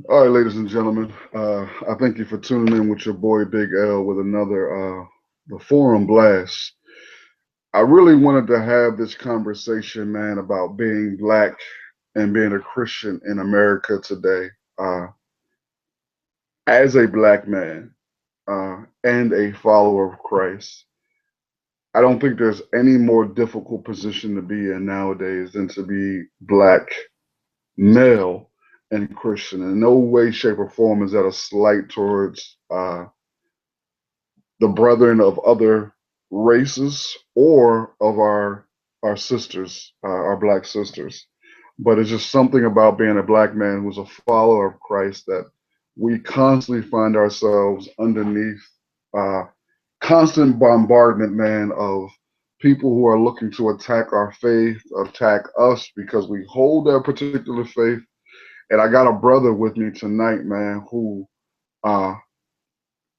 All right, ladies and gentlemen, I thank you for tuning in with your boy Big L with another the Forum Blast. I really wanted to have this conversation, man, about being black and being a Christian in America today. As a black man and a follower of Christ, I don't think there's any more difficult position to be in nowadays than to be black, male, and Christian. In no way, shape, or form is that a slight towards the brethren of other races or of our sisters, our black sisters. But it's just something about being a black man who's a follower of Christ that we constantly find ourselves underneath uh, constant bombardment, man, of people who are looking to attack our faith, attack us because we hold that particular faith. And I got a brother with me tonight, man, who uh,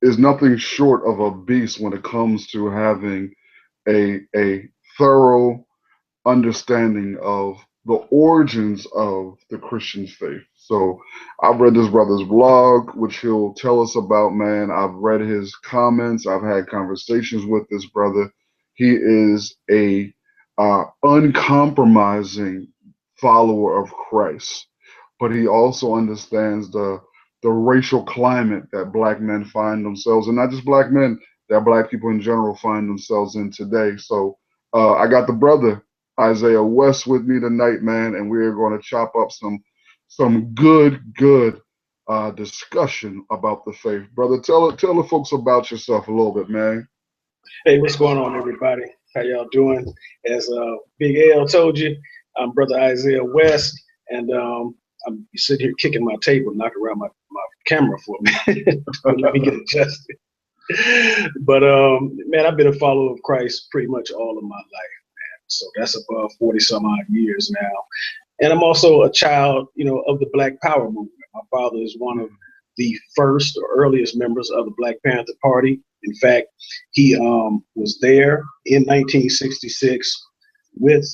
is nothing short of a beast when it comes to having a thorough understanding of the origins of the Christian faith. So I've read this brother's blog, which he'll tell us about, man. I've read his comments. I've had conversations with this brother. He is a uncompromising follower of Christ, but he also understands the racial climate that black men find themselves, and not just black men, that black people in general find themselves in today. So I got the brother Isaiah West with me tonight, man, and we are going to chop up some good discussion about the faith, brother. Tell the folks about yourself a little bit, man. Hey, what's going on, everybody? How y'all doing? As Big L told you, I'm Brother Isaiah West, and I'm sitting here kicking my table, knocking around my camera for me. Let me get adjusted. But man, I've been a follower of Christ pretty much all of my life, man. So that's above 40 some odd years now. And I'm also a child, of the Black Power movement. My father is one of the first or earliest members of the Black Panther Party. In fact, he was there in 1966 with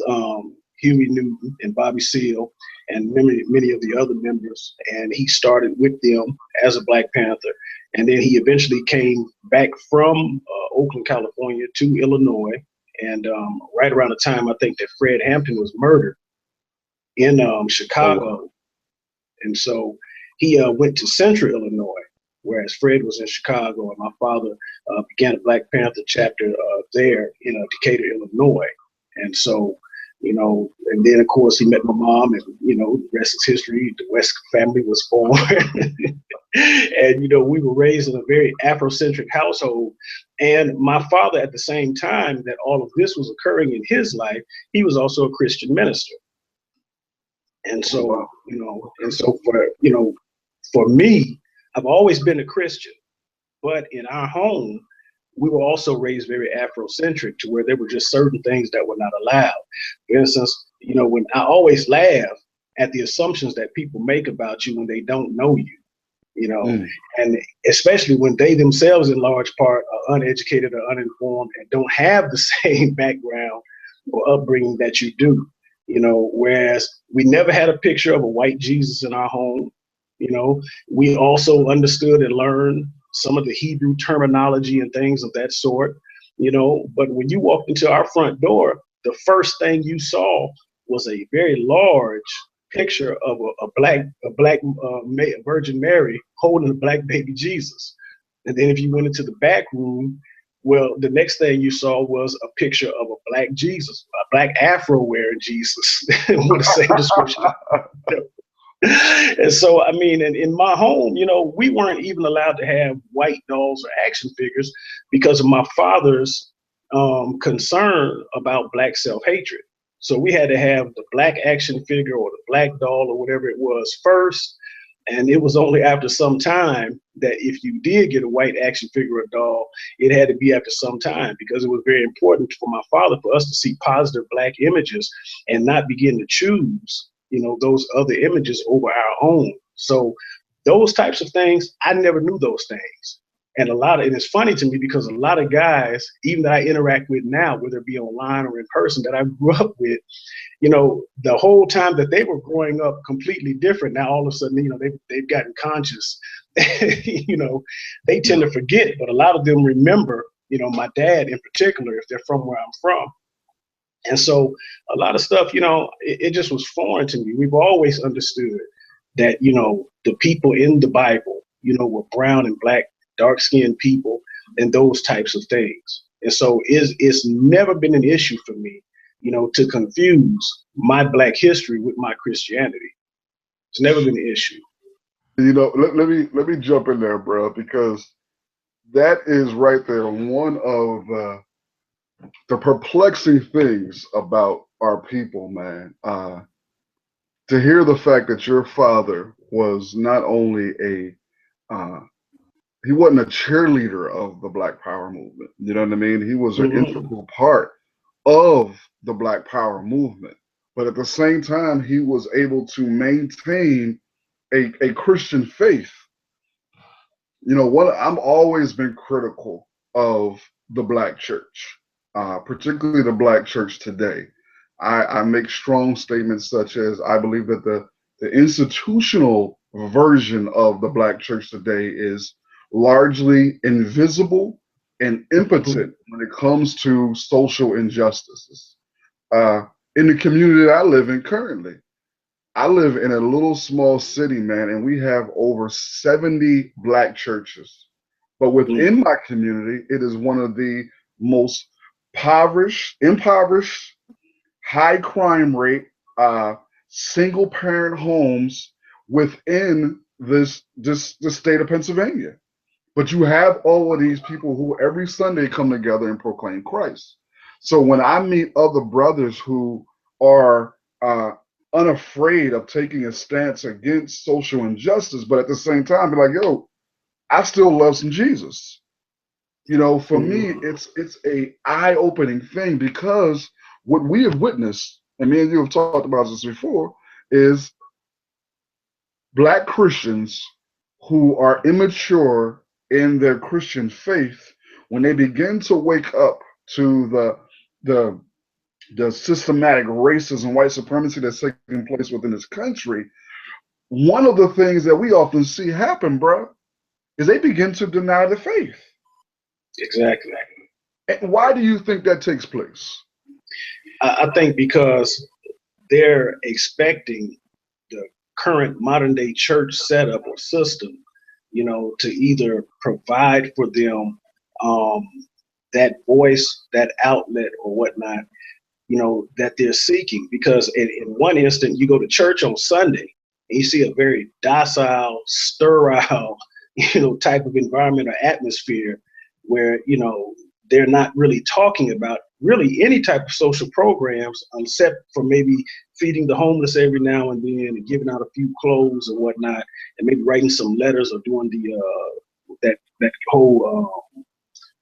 Huey Newton and Bobby Seale and many of the other members. And he started with them as a Black Panther. And then he eventually came back from Oakland, California to Illinois. And right around the time I think that Fred Hampton was murdered in Chicago. And so he went to Central Illinois, whereas Fred was in Chicago, and my father began a Black Panther chapter there in Decatur, Illinois. And so, and then of course he met my mom, and the rest is history. The West family was born, and we were raised in a very Afrocentric household. And my father, at the same time that all of this was occurring in his life, he was also a Christian minister. And so, for me, I've always been a Christian, but in our home, we were also raised very Afrocentric, to where there were just certain things that were not allowed. For instance, when I always laugh at the assumptions that people make about you when they don't know you, and especially when they themselves in large part are uneducated or uninformed and don't have the same background or upbringing that you do. Whereas we never had a picture of a white Jesus in our home. We also understood and learned some of the Hebrew terminology and things of that sort, but when you walked into our front door, the first thing you saw was a very large picture of a black Virgin Mary holding a black baby Jesus. And then if you went into the back room, well, the next thing you saw was a picture of a black Jesus, a black Afro-wearing Jesus with the same description. And so, I mean, in my home, we weren't even allowed to have white dolls or action figures because of my father's concern about black self-hatred. So we had to have the black action figure or the black doll or whatever it was first. And it was only after some time that if you did get a white action figure or doll, it had to be after some time, because it was very important for my father for us to see positive black images and not begin to choose, those other images over our own. So those types of things, I never knew those things. And and it's funny to me because a lot of guys, even that I interact with now, whether it be online or in person, that I grew up with, the whole time that they were growing up completely different. Now all of a sudden, they've gotten conscious. They tend to forget, but a lot of them remember, my dad in particular, if they're from where I'm from. And so a lot of stuff, it just was foreign to me. We've always understood that, the people in the Bible, were brown and black, dark skinned people and those types of things. And so it's never been an issue for me, to confuse my black history with my Christianity. It's never been an issue. Let me jump in there, bro, because that is right there one of the perplexing things about our people, man. To hear the fact that your father was not only he wasn't a cheerleader of the Black Power movement. You know what I mean? He was an integral part of the Black Power movement. But at the same time, he was able to maintain a Christian faith. I've always been critical of the Black church, particularly the Black church today. I make strong statements such as I believe that the institutional version of the Black church today is largely invisible and impotent when it comes to social injustices. In the community that I live in currently, I live in a little small city, man, and we have over 70 Black churches. But within my community, it is one of the most impoverished, high crime rate, single parent homes within the state of Pennsylvania. But you have all of these people who every Sunday come together and proclaim Christ. So when I meet other brothers who are unafraid of taking a stance against social injustice, but at the same time be like, yo, I still love some Jesus. For me, it's a eye-opening thing, because what we have witnessed, and me and you have talked about this before, is Black Christians who are immature in their Christian faith, when they begin to wake up to the systematic racism, white supremacy that's taking place within this country, one of the things that we often see happen, bro, is they begin to deny the faith. Exactly. And why do you think that takes place? I think because they're expecting the current modern day church setup or system, to either provide for them that voice, that outlet or whatnot, that they're seeking. Because in one instant, you go to church on Sunday and you see a very docile, sterile, type of environment or atmosphere where, they're not really talking about really any type of social programs, except for maybe feeding the homeless every now and then and giving out a few clothes or whatnot, and maybe writing some letters or doing that whole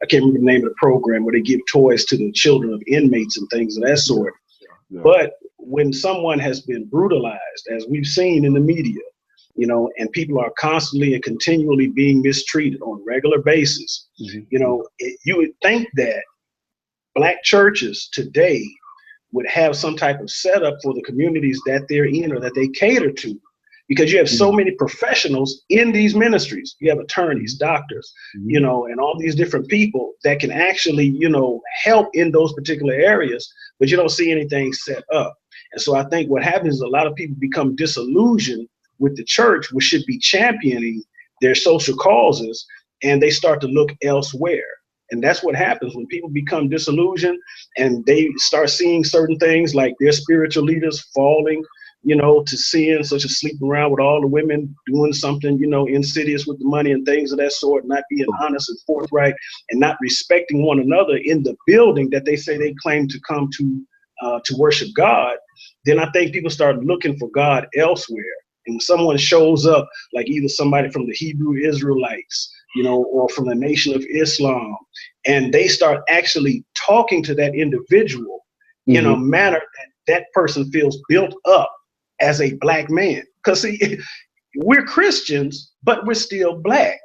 I can't remember the name of the program where they give toys to the children of inmates and things of that sort. Yeah. But when someone has been brutalized, as we've seen in the media, and people are constantly and continually being mistreated on a regular basis, you would think that Black churches today would have some type of setup for the communities that they're in or that they cater to, because you have so many professionals in these ministries. You have attorneys, doctors, and all these different people that can actually, help in those particular areas, but you don't see anything set up. And so I think what happens is a lot of people become disillusioned with the church, which should be championing their social causes, and they start to look elsewhere. And that's what happens when people become disillusioned and they start seeing certain things like their spiritual leaders falling, to sin, such as sleeping around with all the women, doing something, insidious with the money and things of that sort, not being honest and forthright, and not respecting one another in the building that they say they claim to come to worship God. Then I think people start looking for God elsewhere. And when someone shows up, like either somebody from the Hebrew Israelites, or from the Nation of Islam, and they start actually talking to that individual in a manner that person feels built up as a Black man. Because see, we're Christians, but we're still Black.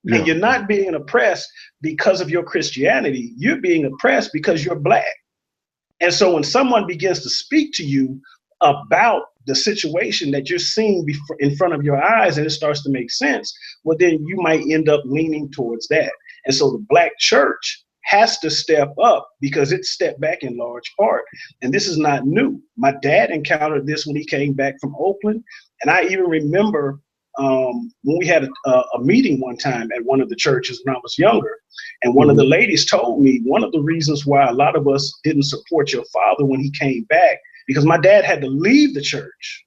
And Yeah. you're not being oppressed because of your Christianity. You're being oppressed because you're black. And so when someone begins to speak to you about the situation that you're seeing in front of your eyes and it starts to make sense, well, then you might end up leaning towards that. And so the black church has to step up because it stepped back in large part. And this is not new. My dad encountered this when he came back from Oakland. And I even remember when we had a meeting one time at one of the churches when I was younger. And one of the ladies told me one of the reasons why a lot of us didn't support your father when he came back, because my dad had to leave the church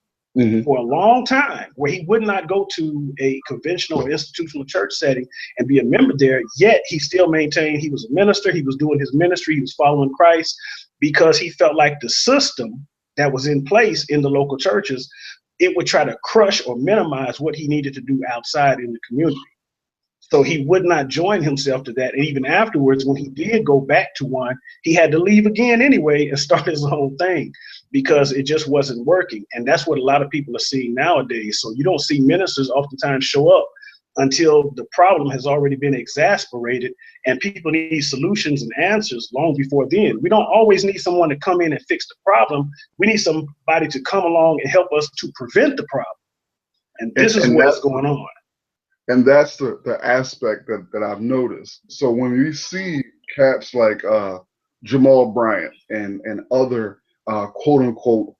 for a long time where he would not go to a conventional or institutional church setting and be a member there, yet he still maintained he was a minister, he was doing his ministry, he was following Christ, because he felt like the system that was in place in the local churches, it would try to crush or minimize what he needed to do outside in the community. So he would not join himself to that. And even afterwards, when he did go back to one, he had to leave again anyway and start his own thing because it just wasn't working. And that's what a lot of people are seeing nowadays. So you don't see ministers oftentimes show up until the problem has already been exasperated and people need solutions and answers long before then. We don't always need someone to come in and fix the problem. We need somebody to come along and help us to prevent the problem. And this is what is going on. And that's the aspect that I've noticed. So when we see cats like Jamal Bryant and other quote unquote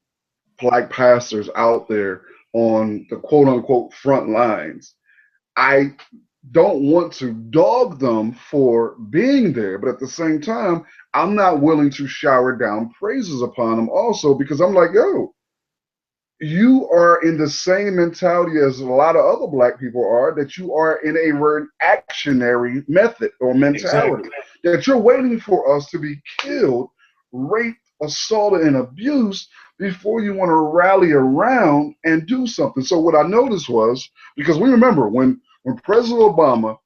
black pastors out there on the quote unquote front lines, I don't want to dog them for being there, but at the same time, I'm not willing to shower down praises upon them also, because I'm like, yo, you are in the same mentality as a lot of other black people are, that you are in a reactionary method or mentality, Exactly. that you're waiting for us to be killed, raped, assaulted, and abused before you want to rally around and do something. So what I noticed was, because we remember when President Obama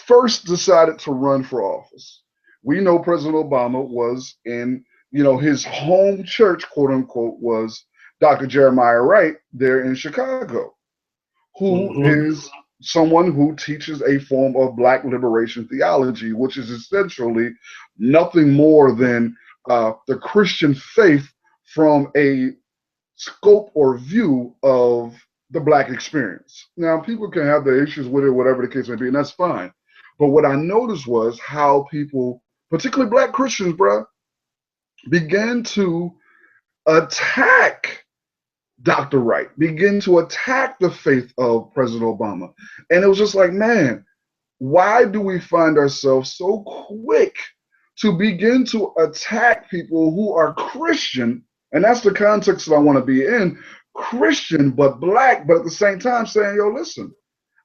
first decided to run for office, we know President Obama was in, his home church, quote unquote, was Dr. Jeremiah Wright there in Chicago, who is someone who teaches a form of black liberation theology, which is essentially nothing more than the Christian faith from a scope or view of the black experience. Now, people can have their issues with it, whatever the case may be, and that's fine. But what I noticed was how people, particularly black Christians, bro, began to attack Dr. Wright, begin to attack the faith of President Obama. And it was just like, man, why do we find ourselves so quick to begin to attack people who are Christian? And that's the context that I want to be in, Christian, but black, but at the same time saying, yo, listen,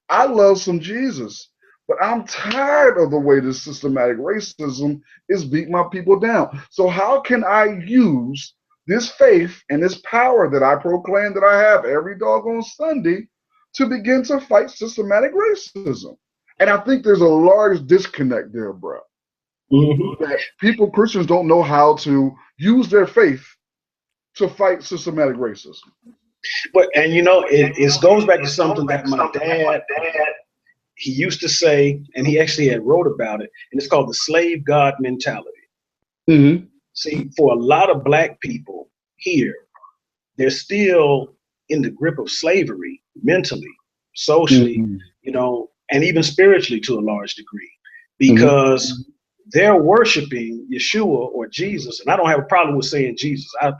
I love some Jesus, but I'm tired of the way this systematic racism is beating my people down. So how can I use this faith and this power that I proclaim that I have every doggone Sunday to begin to fight systematic racism? And I think there's a large disconnect there, bro. That people, Christians, don't know how to use their faith to fight systematic racism. But it goes back to something that my dad he used to say, and he actually had wrote about it, and it's called the slave God mentality. See, for a lot of black people here, they're still in the grip of slavery mentally, socially, and even spiritually to a large degree, because they're worshiping Yeshua or Jesus. And I don't have a problem with saying Jesus. I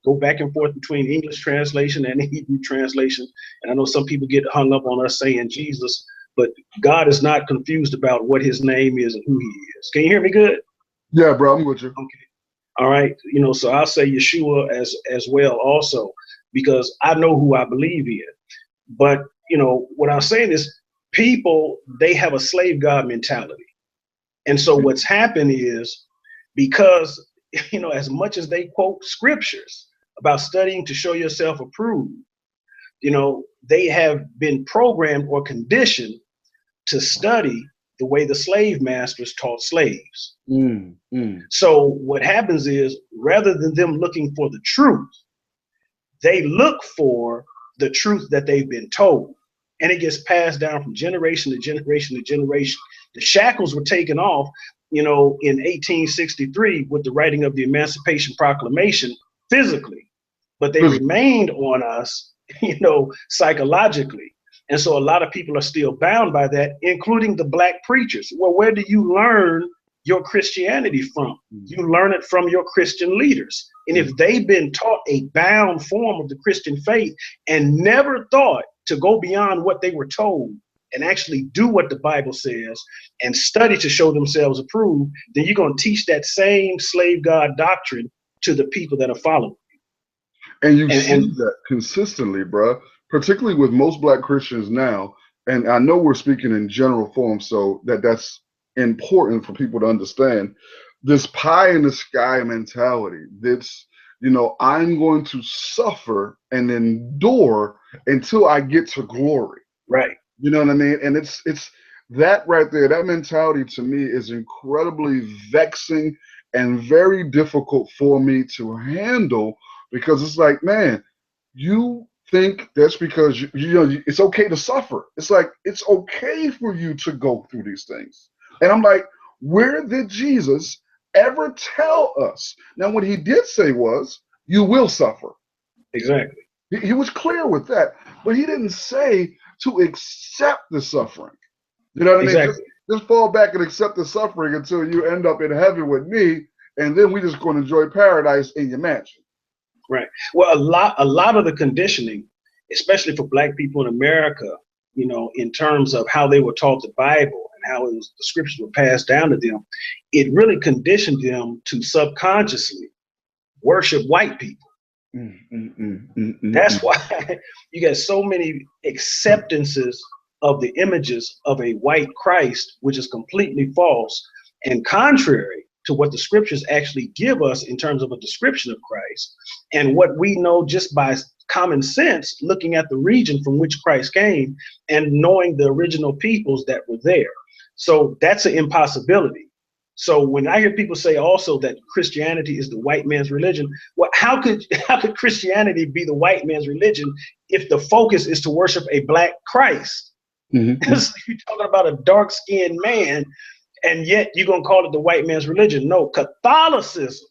go back and forth between English translation and Hebrew translation. And I know some people get hung up on us saying Jesus, but God is not confused about what his name is and who he is. Can you hear me good? Yeah, bro, I'm with you. Okay. All right. So I'll say Yeshua as well also, because I know who I believe in. But, what I'm saying is people, they have a slave God mentality. And so what's happened is, because, as much as they quote scriptures about studying to show yourself approved, they have been programmed or conditioned to study the way the slave masters taught slaves. So what happens is, rather than them looking for the truth, they look for the truth that they've been told. and it gets passed down from generation to generation to generation. The shackles were taken off, in 1863 with the writing of the Emancipation Proclamation physically, but they remained on us, psychologically. And so a lot of people are still bound by that, including the black preachers. Well, where do you learn your Christianity from? You learn it from your Christian leaders. And if they've been taught a bound form of the Christian faith and never thought to go beyond what they were told and actually do what the Bible says and study to show themselves approved, then you're going to teach that same slave God doctrine to the people that are following. And you see that consistently, bro, particularly with most black Christians now. And I know we're speaking in general form, so that's important for people to understand. This pie in the sky mentality. That's, I'm going to suffer and endure until I get to glory. Right. You know what I mean? And it's that right there. That mentality to me is incredibly vexing and very difficult for me to handle, because it's like, man, you think that's because it's okay to suffer. It's like, it's okay for you to go through these things. And I'm like, where did Jesus ever tell us? Now, what he did say was, you will suffer. Exactly. He was clear with that, but he didn't say to accept the suffering. You know what I mean? Exactly. Just fall back and accept the suffering until you end up in heaven with me, and then we just going to enjoy paradise in your mansion. Right. Well, a lot of the conditioning, especially for black people in America, in terms of how they were taught the Bible and how the scriptures were passed down to them, it really conditioned them to subconsciously worship white people. That's why you get so many acceptances of the images of a white Christ, which is completely false and contrary to what the scriptures actually give us in terms of a description of Christ, and what we know just by common sense, looking at the region from which Christ came and knowing the original peoples that were there. So that's an impossibility. So when I hear people say also that Christianity is the white man's religion, well, how could Christianity be the white man's religion if the focus is to worship a black Christ? Mm-hmm. You're talking about a dark-skinned man, and yet you're going to call it the white man's religion. No, Catholicism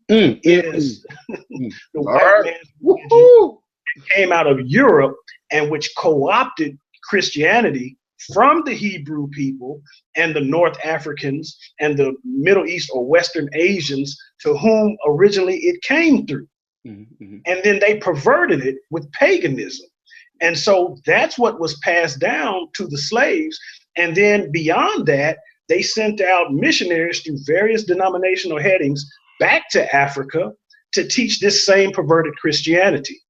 is the white man's religion. It came out of Europe, and which co-opted Christianity from the Hebrew people and the North Africans and the Middle East or Western Asians to whom originally it came through. And then they perverted it with paganism. And so that's what was passed down to the slaves. And then beyond that, they sent out missionaries through various denominational headings back to Africa to teach this same perverted Christianity.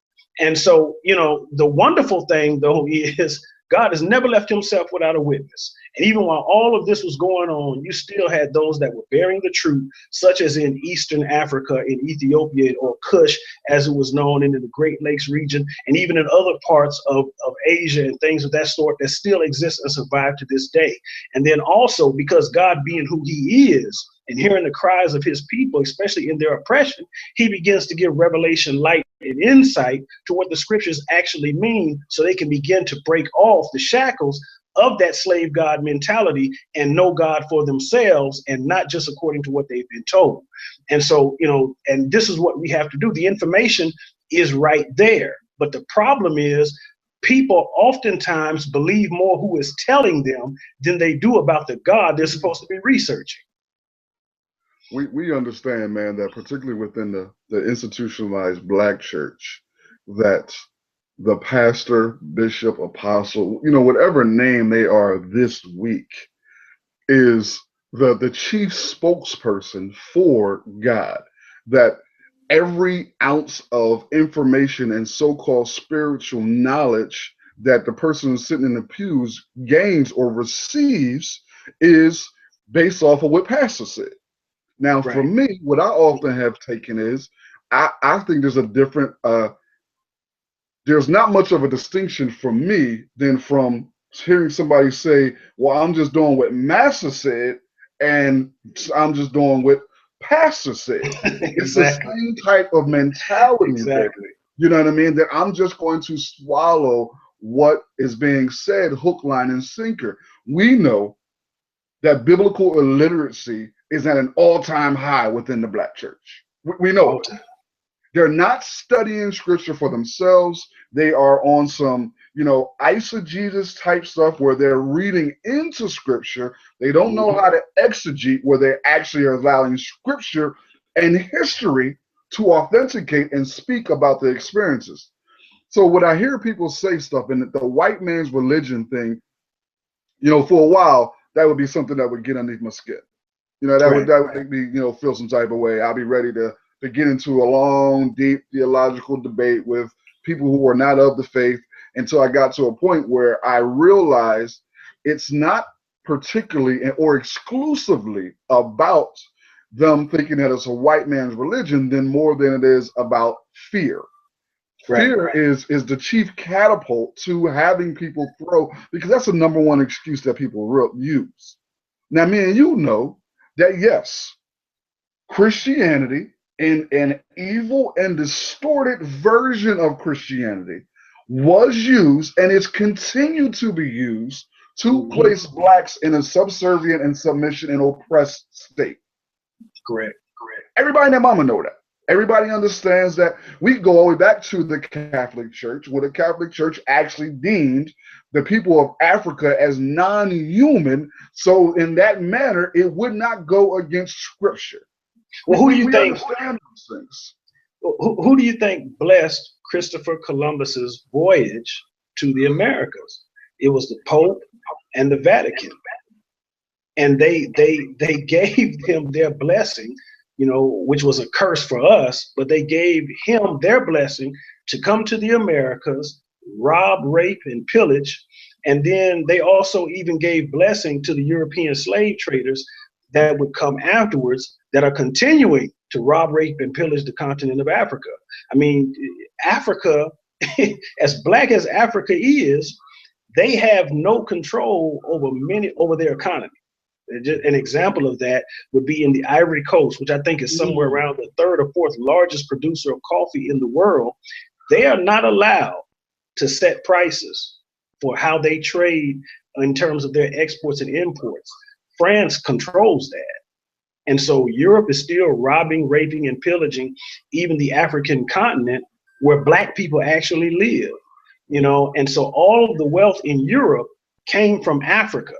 And so, the wonderful thing, though, is God has never left himself without a witness. And even while all of this was going on, you still had those that were bearing the truth, such as in Eastern Africa, in Ethiopia, or Kush, as it was known, in the Great Lakes region, and even in other parts of Asia and things of that sort that still exist and survive to this day. And then also, because God being who he is, and hearing the cries of his people, especially in their oppression, he begins to give revelation, light, and insight to what the scriptures actually mean, so they can begin to break off the shackles of that slave God mentality and know God for themselves, and not just according to what they've been told. And so, and this is what we have to do. The information is right there. But the problem is, people oftentimes believe more who is telling them than they do about the God they're supposed to be researching. We understand, man, that particularly within the institutionalized black church, that the pastor, bishop, apostle, whatever name they are this week, is the chief spokesperson for God. That every ounce of information and so-called spiritual knowledge that the person sitting in the pews gains or receives is based off of what pastor said. Now, for me, what I often have taken is, I think there's a different, there's not much of a distinction for me than from hearing somebody say, well, I'm just doing what master said, and I'm just doing what pastor said. It's the same type of mentality there. You know what I mean? That I'm just going to swallow what is being said hook, line, and sinker. We know that biblical illiteracy is at an all-time high within the black church. We know All it. time. They're not studying scripture for themselves. They are on some, eisegesis type stuff where they're reading into scripture. They don't know Hmm. how to exegete, where they actually are allowing scripture and history to authenticate and speak about the experiences. So when I hear people say stuff and the white man's religion thing, for a while, that would be something that would get underneath my skin. That would Right. make me, feel some type of way. I'll be ready to get into a long, deep theological debate with people who are not of the faith until I got to a point where I realized it's not particularly or exclusively about them thinking that it's a white man's religion, than more than it is about fear. Right. Fear is the chief catapult to having people throw, because that's the number one excuse that people use. Now, me and you know that yes, Christianity, in an evil and distorted version of Christianity, was used and is continued to be used to Hmm. place blacks in a subservient and submission and oppressed state. Correct. Everybody and their mama know that. Everybody understands that. We go all the way back to the Catholic Church, where the Catholic Church actually deemed the people of Africa as non-human. So in that manner, it would not go against scripture. Well, We, who do we, you we think? understand those things. Who do you think blessed Christopher Columbus's voyage to the Americas? It was the Pope and the Vatican, and they gave him their blessing, which was a curse for us, but they gave him their blessing to come to the Americas, rob, rape, and pillage. And then they also even gave blessing to the European slave traders that would come afterwards, that are continuing to rob, rape, and pillage the continent of Africa. I mean, Africa, as black as Africa is, they have no control over their economy. An example of that would be in the Ivory Coast, which I think is somewhere Mm. around the third or fourth largest producer of coffee in the world. They are not allowed to set prices for how they trade in terms of their exports and imports. France controls that. And so Europe is still robbing, raping, and pillaging even the African continent where black people actually live. And so all of the wealth in Europe came from Africa.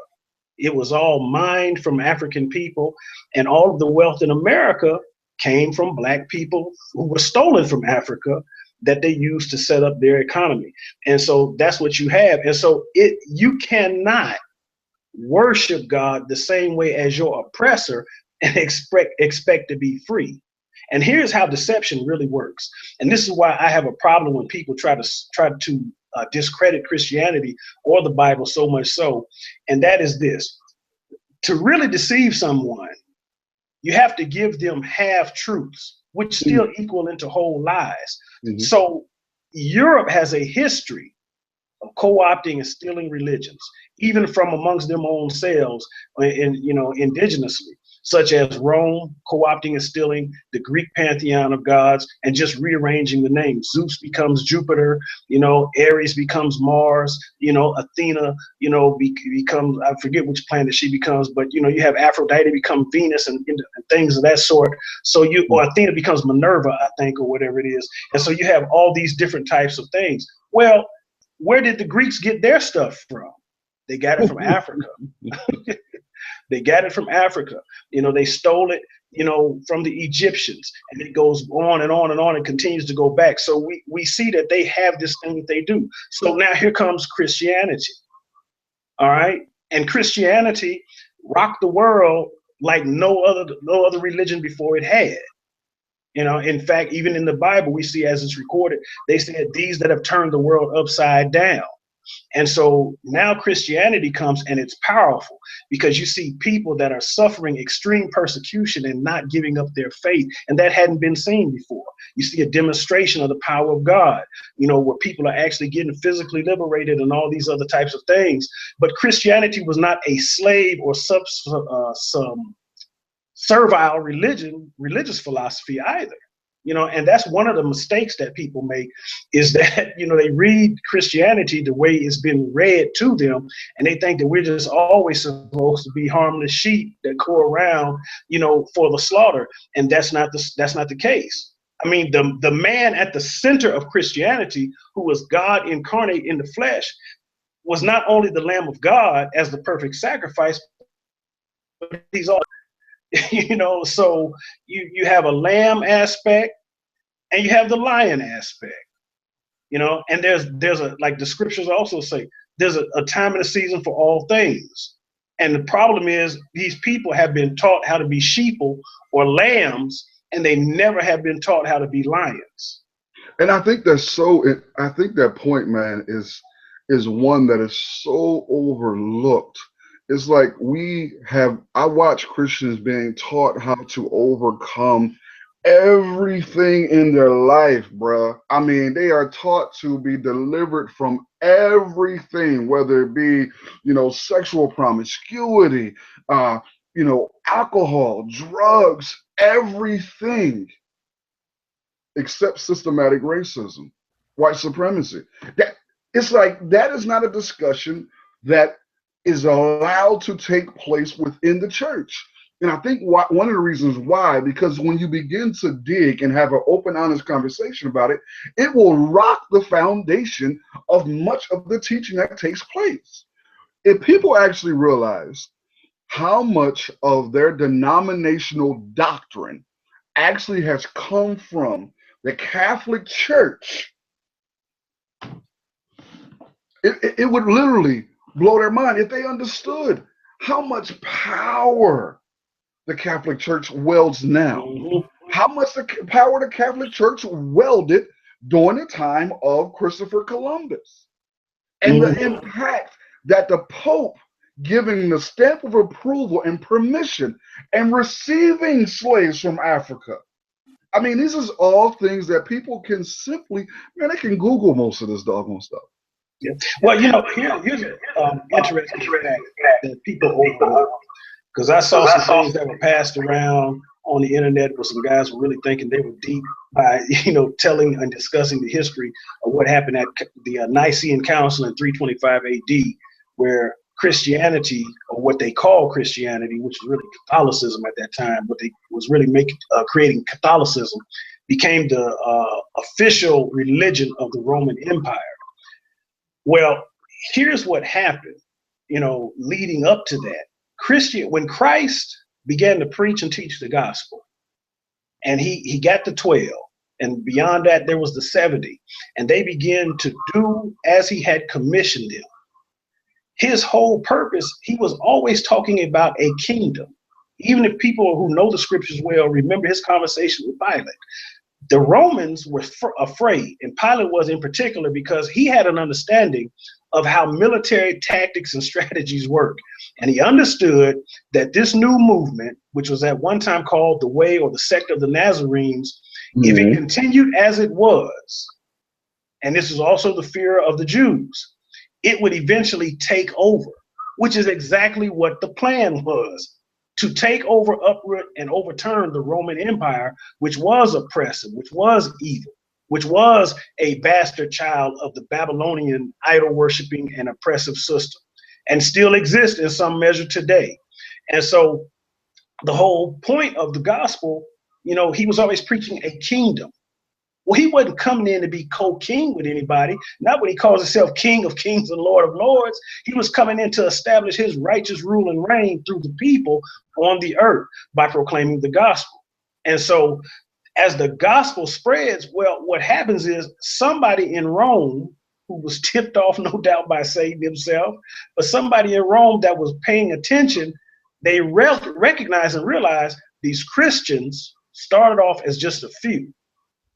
It was all mined from African people, and all of the wealth in America came from black people who were stolen from Africa, that they used to set up their economy. And so that's what you have. And so you cannot worship God the same way as your oppressor and expect to be free. And here's how deception really works. And this is why I have a problem when people try to discredit Christianity or the Bible, so much so. And that is this: to really deceive someone, you have to give them half truths, which still Mm. equal into whole lies. Mhm. So Europe has a history of co-opting and stealing religions, even from amongst them own selves, indigenously, such as Rome co-opting and stealing the Greek pantheon of gods and just rearranging the names. Zeus becomes Jupiter, Ares becomes Mars, Athena, becomes, I forget which planet she becomes, but you have Aphrodite become Venus and things of that sort. So or Athena becomes Minerva, I think, or whatever it is. And so you have all these different types of things. Well, where did the Greeks get their stuff from? They got it from Africa. They got it from Africa. They stole it, from the Egyptians, and it goes on and on and on and continues to go back. So we see that they have this thing that they do. So now here comes Christianity. All right. And Christianity rocked the world like no other religion before it had. In fact, even in the Bible, we see, as it's recorded, they said these that have turned the world upside down. And so now Christianity comes, and it's powerful because you see people that are suffering extreme persecution and not giving up their faith. And that hadn't been seen before. You see a demonstration of the power of God, where people are actually getting physically liberated and all these other types of things. But Christianity was not a slave or some servile religious philosophy either. And that's one of the mistakes that people make, is that, they read Christianity the way it's been read to them, and they think that we're just always supposed to be harmless sheep that go around, for the slaughter. And that's not the case. I mean, the man at the center of Christianity, who was God incarnate in the flesh, was not only the Lamb of God as the perfect sacrifice, but he's all, so you have a lamb aspect and you have the lion aspect, and there's a, like the scriptures also say, there's a time and a season for all things. And the problem is, these people have been taught how to be sheeple or lambs, and they never have been taught how to be lions. And I think I think that point, man, is one that is so overlooked. It's like I watch Christians being taught how to overcome everything in their life, bruh. I mean, they are taught to be delivered from everything, whether it be, sexual promiscuity, alcohol, drugs, everything except systematic racism, white supremacy. That it's like that is not a discussion that is allowed to take place within the church. And I think one of the reasons why, because when you begin to dig and have an open, honest conversation about it, it will rock the foundation of much of the teaching that takes place. If people actually realize how much of their denominational doctrine actually has come from the Catholic Church, it would literally blow their mind if they understood how much power the Catholic Church wields now. Mm-hmm. How much the power the Catholic Church wielded during the time of Christopher Columbus. And the impact that the Pope giving the stamp of approval and permission and receiving slaves from Africa. I mean, these is all things that people can simply, man, they can Google most of this doggone stuff. Yeah. Well, here's an interesting fact that people overlook. Because I saw some things that were passed around on the internet where some guys were really thinking they were deep by, telling and discussing the history of what happened at the Nicene Council in 325 AD, where Christianity, or what they call Christianity, which was really Catholicism at that time, what they was really creating Catholicism, became the official religion of the Roman Empire. Well, here's what happened, leading up to that. When Christ began to preach and teach the gospel, and he got the 12, and beyond that there was the 70, and they began to do as he had commissioned them. His whole purpose, he was always talking about a kingdom. Even if people who know the scriptures well remember his conversation with Pilate, the Romans were afraid, and Pilate was in particular, because he had an understanding of how military tactics and strategies work. And he understood that this new movement, which was at one time called the Way or the sect of the Nazarenes, if it continued as it was, and this is also the fear of the Jews, it would eventually take over, which is exactly what the plan was. To take over, uproot, and overturn the Roman Empire, which was oppressive, which was evil, which was a bastard child of the Babylonian idol-worshiping and oppressive system, and still exists in some measure today. And so the whole point of the gospel, he was always preaching a kingdom. Well, he wasn't coming in to be co-king with anybody. Not when he calls himself King of Kings and Lord of Lords. He was coming in to establish his righteous rule and reign through the people on the earth by proclaiming the gospel. And so as the gospel spreads, well, what happens is somebody in Rome, who was tipped off, no doubt, by Satan himself, but somebody in Rome that was paying attention, they recognized and realized these Christians started off as just a few.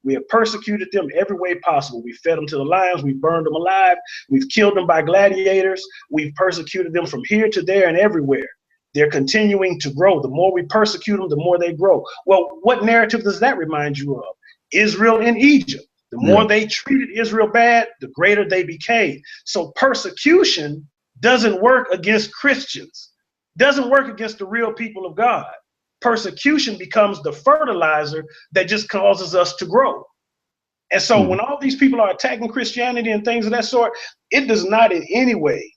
We have persecuted them every way possible. We fed them to the lions. We burned them alive. We've killed them by gladiators. We've persecuted them from here to there and everywhere. They're continuing to grow. The more we persecute them, the more they grow. Well, what narrative does that remind you of? Israel in Egypt. The more they treated Israel bad, the greater they became. So persecution doesn't work against Christians, doesn't work against the real people of God. persecution becomes the fertilizer that just causes us to grow. And so when all these people are attacking Christianity and things of that sort, it does not in any way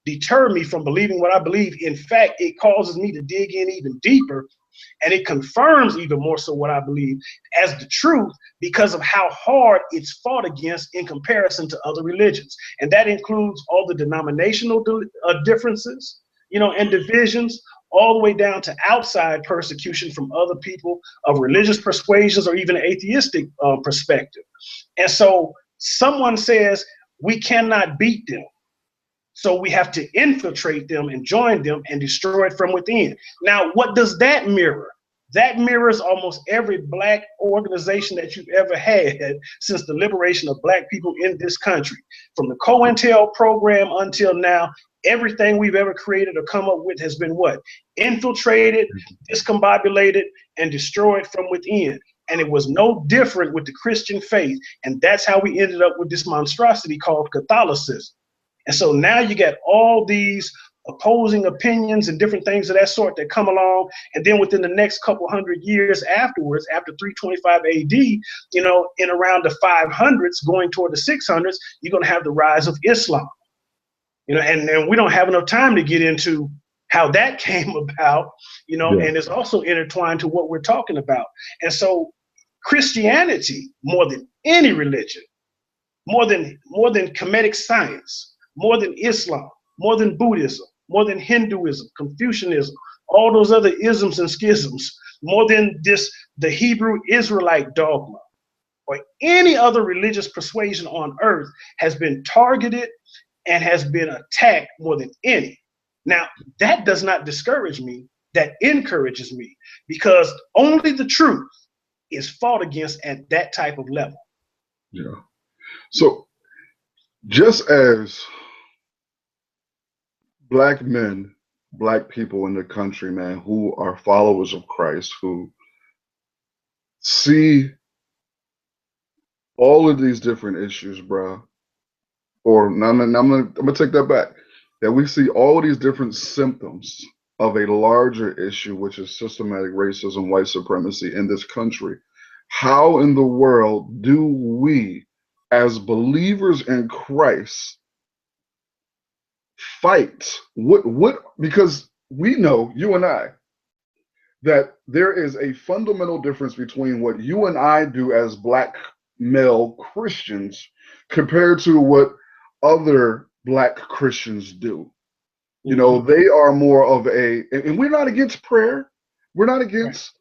deter me from believing what I believe. In fact, it causes me to dig in even deeper, and it confirms even more so what I believe as the truth because of how hard it's fought against in comparison to other religions. And that includes all the denominational differences, and divisions, all the way down to outside persecution from other people of religious persuasions or even atheistic perspective. And so someone says we cannot beat them, so we have to infiltrate them and join them and destroy it from within. Now, what does that mirror? That mirrors almost every Black organization that you've ever had since the liberation of Black people in this country. From the COINTEL program until now, everything we've ever created or come up with has been what? Infiltrated, discombobulated, and destroyed from within. And it was no different with the Christian faith. And that's how we ended up with this monstrosity called Catholicism. And so now you get all these opposing opinions and different things of that sort that come along. And then within the next couple hundred years afterwards, after 325 AD, in around the 500s, going toward the 600s, you're going to have the rise of Islam. And we don't have enough time to get into how that came about, and it's also intertwined to what we're talking about. And so Christianity, more than any religion, more than Kemetic science, more than Islam, more than Buddhism, more than Hinduism, Confucianism, all those other isms and schisms, more than the Hebrew Israelite dogma, or any other religious persuasion on earth has been targeted and has been attacked more than any. Now, that does not discourage me, that encourages me, because only the truth is fought against at that type of level. Yeah. So just as Black men, Black people in the country, man, who are followers of Christ, who see all of these different issues, bro, or I'm gonna take that back, that we see all of these different symptoms of a larger issue, which is systematic racism, white supremacy in this country. How in the world do we, as believers in Christ, fight? Because we know, you and I, that there is a fundamental difference between what you and I do as Black male Christians compared to what other Black Christians do. They are more of and we're not against prayer. We're not against,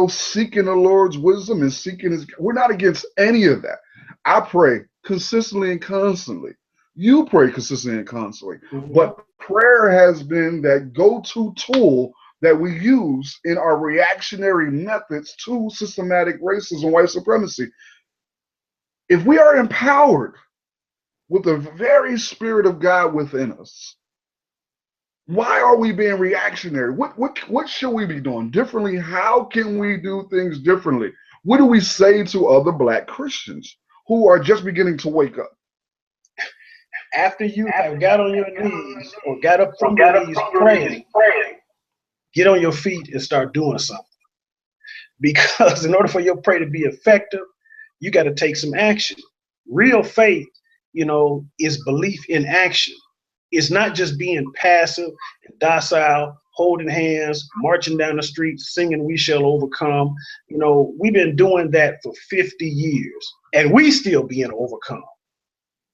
seeking the Lord's wisdom and we're not against any of that. I pray consistently and constantly. You pray consistently and constantly. But prayer has been that go-to tool that we use in our reactionary methods to systematic racism, white supremacy. If we are empowered with the very Spirit of God within us, why are we being reactionary? What should we be doing differently? How can we do things differently? What do we say to other Black Christians who are just beginning to wake up? After you have got on your knees or got up from your knees praying, get on your feet and start doing something. Because in order for your prayer to be effective, you got to take some action. Real faith, is belief in action. It's not just being passive and docile, holding hands, marching down the street, singing "We Shall Overcome." We've been doing that for 50 years and we still being overcome.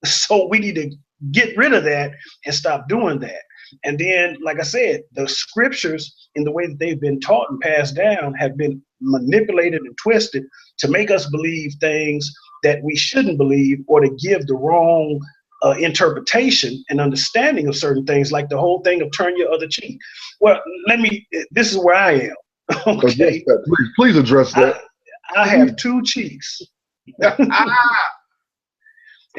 So we need to get rid of that and stop doing that. And then, like I said, the scriptures, in the way that they've been taught and passed down, have been manipulated and twisted to make us believe things that we shouldn't believe, or to give the wrong interpretation and understanding of certain things, like the whole thing of turn your other cheek. Well, this is where I am. Okay. Please address that. I have two cheeks.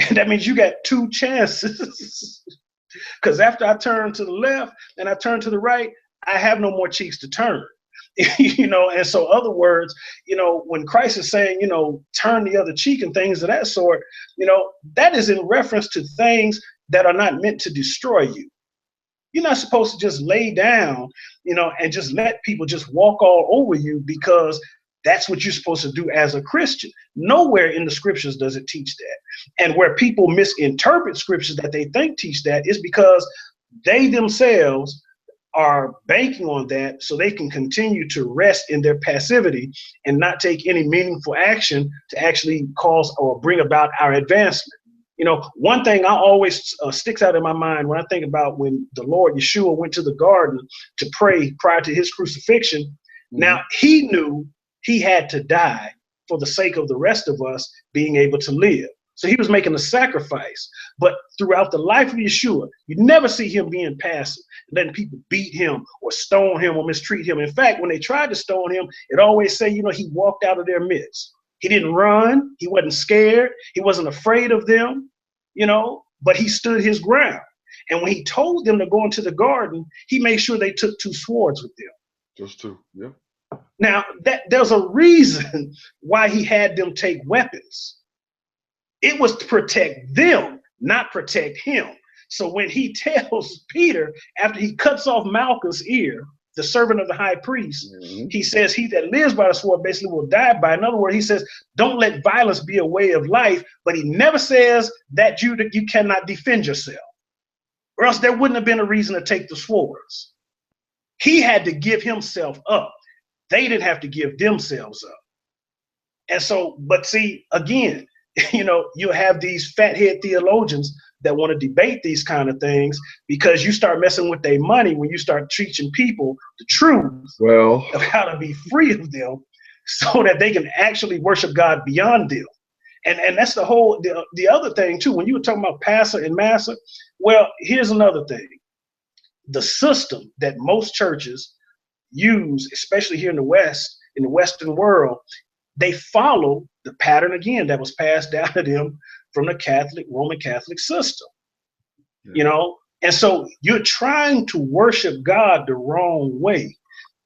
And that means you got two chances. Because after I turn to the left and I turn to the right, I have no more cheeks to turn. And so other words, when Christ is saying, turn the other cheek and things of that sort, that is in reference to things that are not meant to destroy you. You're not supposed to just lay down, and just let people just walk all over you because that's what you're supposed to do as a Christian. Nowhere in the scriptures does it teach that. And where people misinterpret scriptures that they think teach that is because they themselves are banking on that so they can continue to rest in their passivity and not take any meaningful action to actually cause or bring about our advancement. One thing I always sticks out in my mind when I think about when the Lord Yeshua went to the garden to pray prior to his crucifixion. Mm-hmm. Now, he knew he had to die for the sake of the rest of us being able to live. So he was making a sacrifice. But throughout the life of Yeshua, you never see him being passive, letting people beat him or stone him or mistreat him. In fact, when they tried to stone him, it always say, he walked out of their midst. He didn't run. He wasn't scared. He wasn't afraid of them, but he stood his ground. And when he told them to go into the garden, he made sure they took 2 swords with them. Just 2, yeah. Now, there's a reason why he had them take weapons. It was to protect them, not protect him. So when he tells Peter, after he cuts off Malchus' ear, the servant of the high priest, mm-hmm. he says, he that lives by the sword basically will die by. In other words, he says, don't let violence be a way of life, but he never says that you cannot defend yourself, or else there wouldn't have been a reason to take the swords. He had to give himself up. They didn't have to give themselves up. And so, but see, again, you have these fathead theologians that want to debate these kind of things because you start messing with their money when you start teaching people the truth of how to be free of them so that they can actually worship God beyond them. And that's the other thing too. When you were talking about pastor and master, well, here's another thing. The system that most churches use, especially here in the West, in the Western world, they follow the pattern again that was passed down to them from the Roman Catholic system. Yeah. And so you're trying to worship God the wrong way.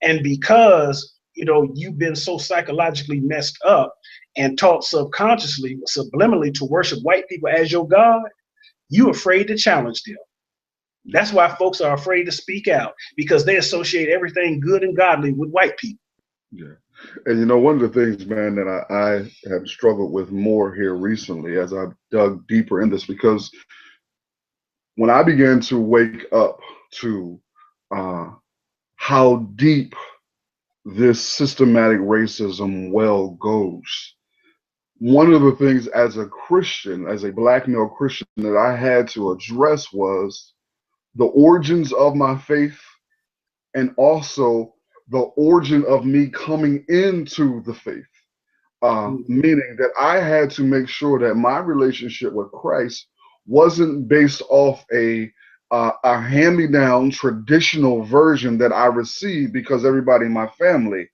And because, you've been so psychologically messed up and taught subconsciously, subliminally to worship white people as your God, you're afraid to challenge them. That's why folks are afraid to speak out, because they associate everything good and godly with white people. Yeah. And one of the things, man, that I have struggled with more here recently as I've dug deeper in this, because when I began to wake up to how deep this systematic racism well goes, one of the things as a Christian, as a Black male Christian, that I had to address was the origins of my faith, and also the origin of me coming into the faith, meaning that I had to make sure that my relationship with Christ wasn't based off a hand-me-down traditional version that I received because everybody in my family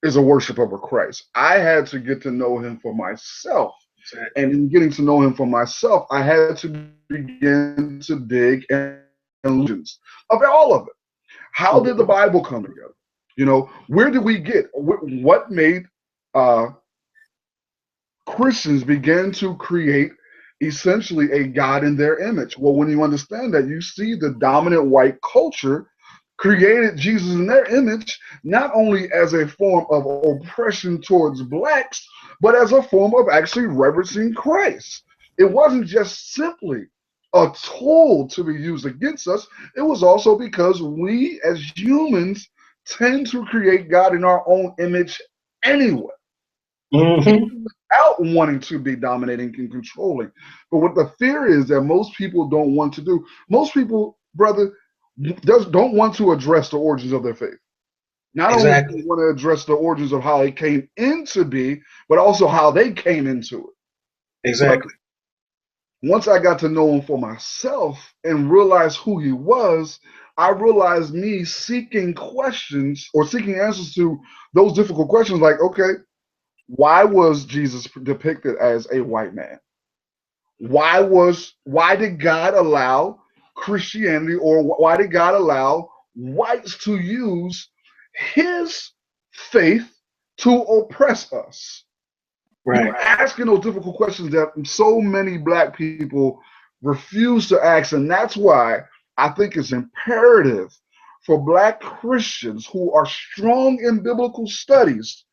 is a worshiper of Christ. I had to get to know him for myself. And in getting to know him for myself, I had to begin to dig and illusions of all of it. How did the Bible come together? Where did we get? What made Christians begin to create essentially a God in their image? Well, when you understand that, you see the dominant white culture created Jesus in their image, not only as a form of oppression towards Blacks, but as a form of actually reverencing Christ. It wasn't just simply a tool to be used against us. It was also because we as humans tend to create God in our own image anyway, without wanting to be dominating and controlling. But what the fear is that most people don't want to do, most people, brother, just don't want to address the origins of their faith. Not only do they want to address the origins of how it came into be, but also how they came into it. Exactly. But once I got to know him for myself and realized who he was, I realized me seeking questions or seeking answers to those difficult questions, like, okay, why was Jesus depicted as a white man? Why did God allow Christianity, or why did God allow whites to use his faith to oppress us? Right. Asking those difficult questions that so many Black people refuse to ask. And that's why I think it's imperative for Black Christians who are strong in biblical studies,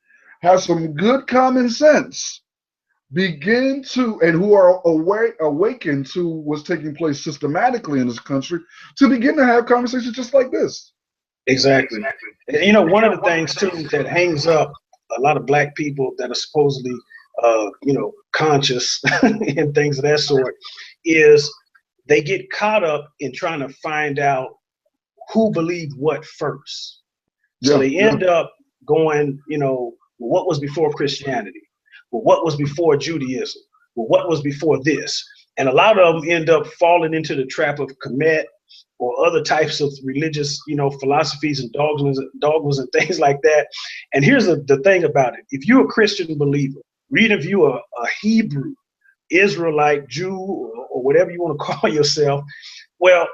have some good common sense, begin to, and who are awakened to what's taking place systematically in this country, to begin to have conversations just like this. Exactly. And you know, one of the things too that hangs up a lot of Black people that are supposedly, conscious and things of that sort, is they get caught up in trying to find out who believed what first. So Yeah, they yeah, end up going, what was before Christianity? Well, what was before Judaism? Well, what was before this? And a lot of them end up falling into the trap of Kemet or other types of religious, philosophies and dogmas and things like that. And here's the thing about it. If you're a Christian believer, if you're a Hebrew, Israelite, Jew, or whatever you want to call yourself, well,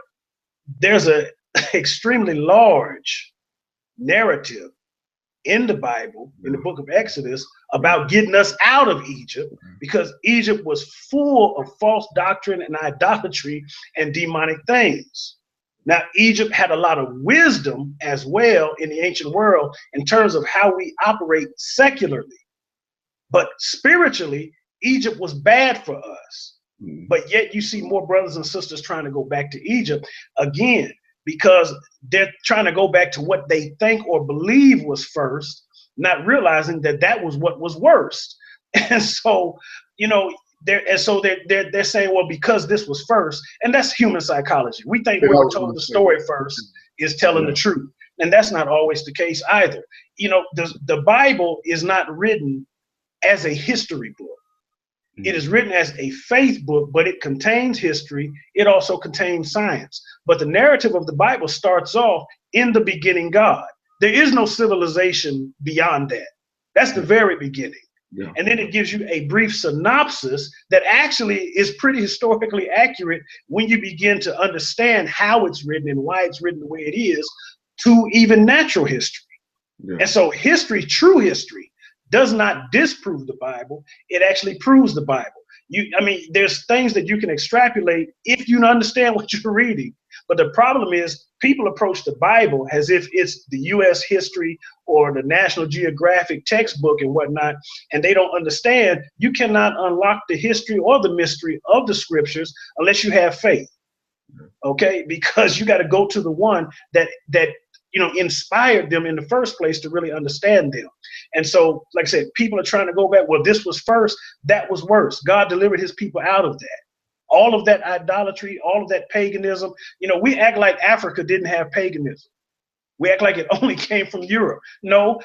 there's a extremely large narrative in the Bible, in the book of Exodus, about getting us out of Egypt, because Egypt was full of false doctrine and idolatry and demonic things. Now, Egypt had a lot of wisdom as well in the ancient world in terms of how we operate secularly. But spiritually, Egypt was bad for us. But yet you see more brothers and sisters trying to go back to Egypt again, because they're trying to go back to what they think or believe was first, not realizing that that was what was worst. And so, they're saying, well, because this was first, and that's human psychology. We think and we I were was told going the to say, story first is telling the truth. And that's not always the case either. The Bible is not written as a history book. It is written as a faith book, but it contains history. It also contains science. But the narrative of the Bible starts off in the beginning, God. There is no civilization beyond that. That's the very beginning. yeah. And then it gives you a brief synopsis that actually is pretty historically accurate when you begin to understand how it's written and why it's written the way it is, to even natural history. Yeah. And so history, true history, does not disprove the Bible. It actually proves the Bible. There's things that you can extrapolate if you understand what you're reading. But the problem is people approach the Bible as if it's the U.S. history or the National Geographic textbook and whatnot, and they don't understand you cannot unlock the history or the mystery of the scriptures unless you have faith. Okay, because you got to go to the one that inspired them in the first place to really understand them. And so, like I said, people are trying to go back. Well, this was first, that was worse. God delivered his people out of that. All of that idolatry, all of that paganism. We act like Africa didn't have paganism. We act like it only came from Europe. No,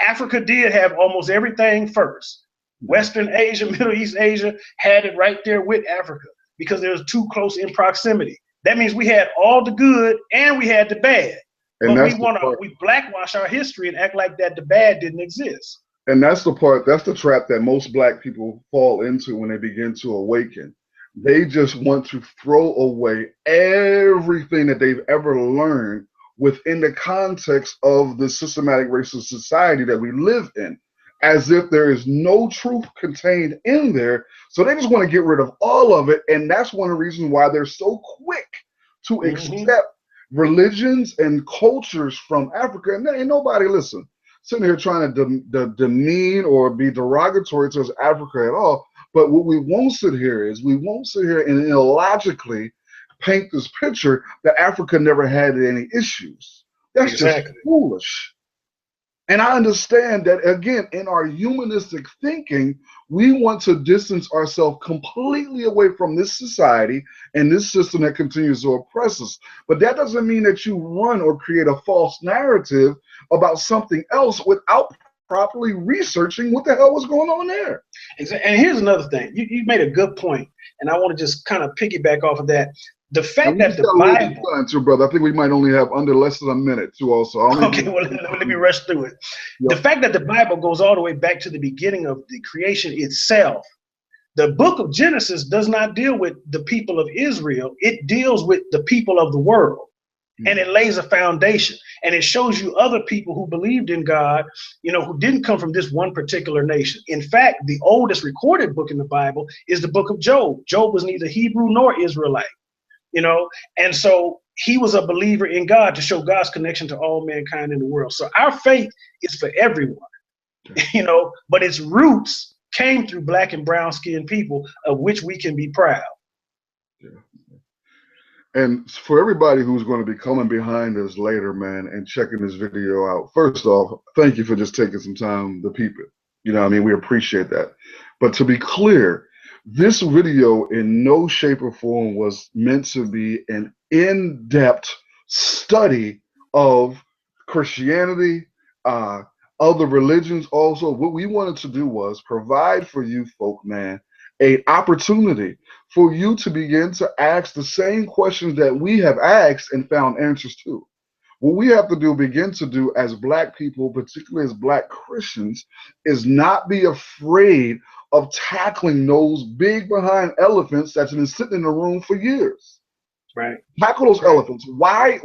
Africa did have almost everything first. Western Asia, Middle East Asia had it right there with Africa because they was too close in proximity. That means we had all the good and we had the bad. And But that's we blackwash our history and act like that the bad didn't exist. And that's the trap that most Black people fall into when they begin to awaken. They just want to throw away everything that they've ever learned within the context of the systematic racist society that we live in, as if there is no truth contained in there. So they just want to get rid of all of it. And that's one of the reasons why they're so quick to accept religions and cultures from Africa. And ain't nobody, listen, sitting here trying to demean or be derogatory towards Africa at all. But what we won't sit here and illogically paint this picture that Africa never had any issues. That's just foolish. And I understand that, again, in our humanistic thinking, we want to distance ourselves completely away from this society and this system that continues to oppress us. But that doesn't mean that you run or create a false narrative about something else without properly researching what the hell was going on there. And here's another thing. You made a good point, and I want to just kind of piggyback off of that. The fact that the Bible, too, brother. I think we might only have under less than a minute too. Also, okay. Well, let me rush through it. Yep. The fact that the Bible goes all the way back to the beginning of the creation itself. The book of Genesis does not deal with the people of Israel. It deals with the people of the world, and it lays a foundation. And it shows you other people who believed in God, who didn't come from this one particular nation. In fact, the oldest recorded book in the Bible is the book of Job. Job was neither Hebrew nor Israelite. you know. And so he was a believer in God to show God's connection to all mankind in the world. So our faith is for everyone, you know, but its roots came through black and brown skinned people, of which we can be proud. Yeah. And for everybody who's going to be coming behind us later, man, and checking this video out, first off, thank you for just taking some time to peep it. You know what I mean? We appreciate that. But to be clear, this video in no shape or form was meant to be an in-depth study of Christianity, other religions also. What we wanted to do was provide for you folk, man, a opportunity for you to begin to ask the same questions that we have asked and found answers to. What we have to do, begin to do as black people, particularly as black Christians, is not be afraid of tackling those big behind elephants that's been sitting in the room for years. Right. Tackle those elephants. Why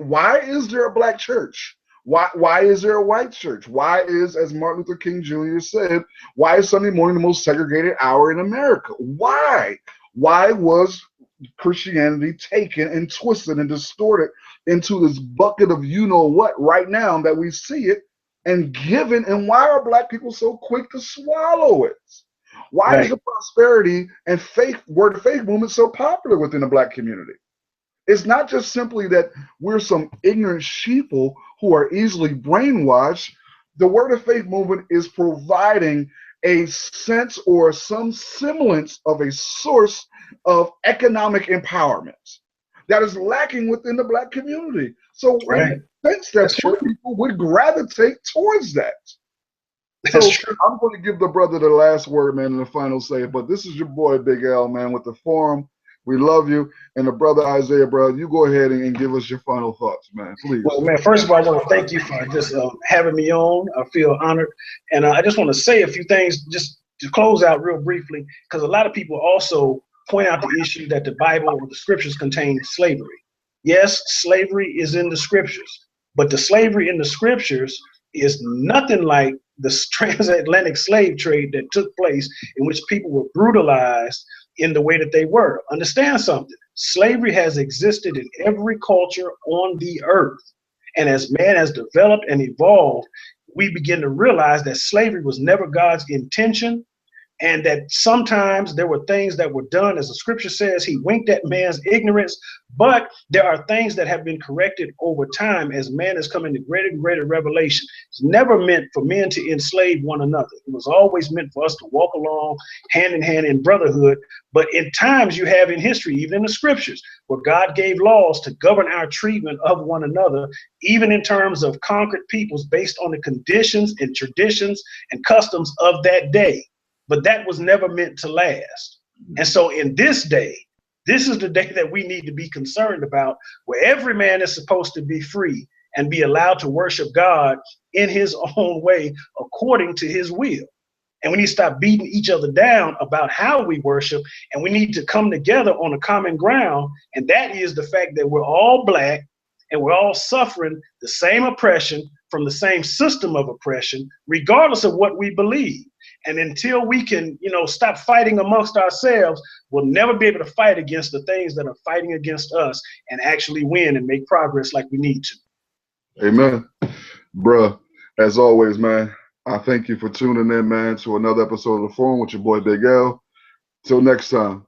is there a black church? Why is there a white church? Why is, as Martin Luther King Jr. said, why is Sunday morning the most segregated hour in America? Why? Why was Christianity taken and twisted and distorted into this bucket of you know what right now that we see it and given? And why are black people so quick to swallow it? Why is the prosperity and faith, word of faith movement so popular within the black community? It's not just simply that we're some ignorant sheeple who are easily brainwashed. The word of faith movement is providing a sense or some semblance of a source of economic empowerment that is lacking within the black community. So it makes sense that poor people would gravitate towards that. So I'm going to give the brother the last word, man, and the final say. But this is your boy, Big L, man, with the forum. We love you. And the brother Isaiah, bro, you go ahead and give us your final thoughts, man, please. Well, man, first of all, I want to thank you for just having me on. I feel honored. And I just want to say a few things just to close out real briefly, because a lot of people also point out the issue that the Bible or the scriptures contain slavery. Yes, slavery is in the scriptures, but the slavery in the scriptures is nothing like the transatlantic slave trade that took place, in which people were brutalized in the way that they were. Understand something. Slavery has existed in every culture on the earth. And as man has developed and evolved, we begin to realize that slavery was never God's intention, and that sometimes there were things that were done, as the scripture says, he winked at man's ignorance, but there are things that have been corrected over time as man has come into greater and greater revelation. It's never meant for men to enslave one another. It was always meant for us to walk along hand in hand in brotherhood. But in times you have in history, even in the scriptures, where God gave laws to govern our treatment of one another, even in terms of conquered peoples based on the conditions and traditions and customs of that day. But that was never meant to last. And so in this day, this is the day that we need to be concerned about, where every man is supposed to be free and be allowed to worship God in his own way, according to his will. And we need to stop beating each other down about how we worship, and we need to come together on a common ground. And that is the fact that we're all black and we're all suffering the same oppression from the same system of oppression, regardless of what we believe. And until we can, stop fighting amongst ourselves, we'll never be able to fight against the things that are fighting against us and actually win and make progress like we need to. Amen. Bruh, as always, man, I thank you for tuning in, man, to another episode of The Forum with your boy, Big L. Till next time.